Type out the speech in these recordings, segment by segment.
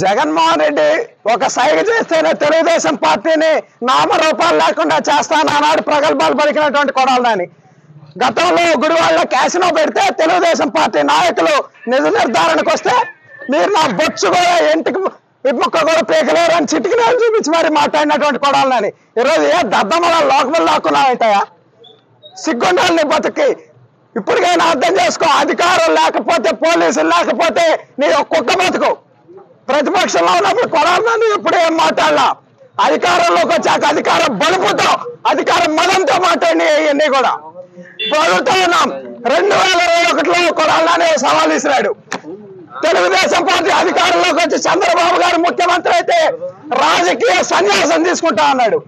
జగన్మోహన్ రెడ్డి ఒక సైగ చేస్తేనే తెలుగుదేశం పార్టీని నామరూపాలు లేకుండా చేస్తానన్నాడు ప్రగల్భాలు పలికినటువంటి కొడాలని. గతంలో గుడివాడలో క్యాసినో పెడితే తెలుగుదేశం పార్టీ నాయకులు నిజ నిర్ధారణకు వస్తే మీరు నా బొచ్చు కూడా ఇంటికి ఇమ్మొక్క కూడా పీకలేరు అని చిటికిని చూపించి మరి మాట్లాడినటువంటి కొడాలని. ఈరోజు ఏ దద్దమ్మల లోకములు లాక్కున్నావుంటాయా? సిగ్గుండాలని బతుకి ఇప్పటికైనా అర్థం చేసుకో. అధికారం లేకపోతే పోలీసులు లేకపోతే నీ కుక్క బతుకు. ప్రతిపక్షంలో ఉన్నప్పుడు కొడాలని ఇప్పుడు ఏం మాట్లాడాల? అధికారంలోకి వచ్చాక అధికార బలుపుతో అధికార మదంతో మాట్లాడి ఇవన్నీ కూడా అడుగుతా ఉన్నాం. 2021లో కొడాలని సవాల్ ఇసిరాడు. తెలుగుదేశం పార్టీ అధికారంలోకి వచ్చి చంద్రబాబు గారు ముఖ్యమంత్రి అయితే రాజకీయ సన్యాసం తీసుకుంటా అన్నాడు.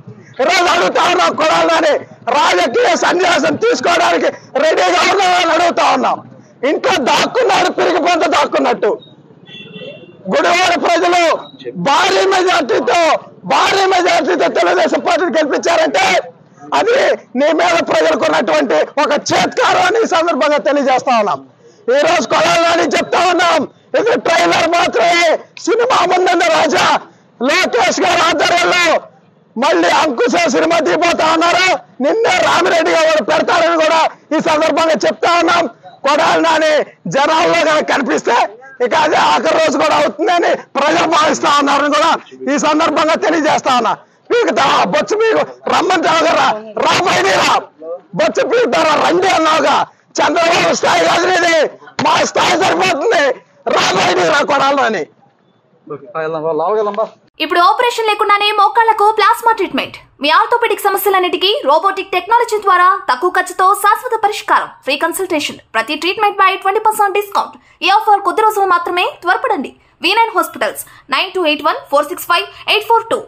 ఈరోజు అడుగుతా ఉన్నాం, కొడాలని రాజకీయ సన్యాసం తీసుకోవడానికి రెడీగా ఉన్నామని అడుగుతా ఉన్నాం. ఇంట్లో దాక్కున్నాడు, పిరిగి పొంత దాక్కున్నట్టు. గుడివాడ ప్రజలు భారీ మెజార్టీతో తెలుగుదేశం పార్టీని గెలిపించారంటే అది నీ మీద ప్రజలకు ఉన్నటువంటి ఒక చేత్కారం అని సందర్భంగా తెలియజేస్తా ఉన్నాం. ఈ రోజు కొడాలని చెప్తా ఉన్నాం, ఇది ట్రైలర్ మాత్రమే. సినిమా ముందన్న రాజా లోకేష్ గారి ఆధ్వర్యంలో మళ్ళీ అంకుశ సినిమా తీపోతా ఉన్నారు. నిన్నే రామిరెడ్డి గారు పెడతారని కూడా ఈ సందర్భంగా చెప్తా ఉన్నాం. కొడాలని జనాల్లో కనుక కనిపిస్తే ఇక అదే ఆఖరి రోజు కూడా అవుతుందని ప్రజలు భావిస్తా ఉన్నారని కూడా ఈ సందర్భంగా తెలియజేస్తా ఉన్నా. పీకుతా బొచ్చు పీకు రమ్మంటావు కదా, రాబోయేదిరా బొచ్చు పీకుతారా రండి అన్నావుగా. చంద్రబాబు స్థాయి కాదు ఇది, మా స్థాయి సరిపోతుంది. రాబోయేదిరా కొడాలని. ఇప్పుడు ఆపరేషన్ లేకుండానే మోకాళ్లకు ప్లాస్మా ట్రీట్మెంట్. మీ ఆర్థోపెడిక్ సమస్యలన్నిటికీ రోబోటిక్ టెక్నాలజీ ద్వారా తక్కువ ఖర్చుతో శాశ్వత పరిష్కారం. Free consultation. ప్రతి ట్రీట్మెంట్ పై 20% డిస్కౌంట్. ఈ ఆఫర్ కొద్ది రోజులు మాత్రమే. త్వరపడండి. V9 hospitals 9281465842.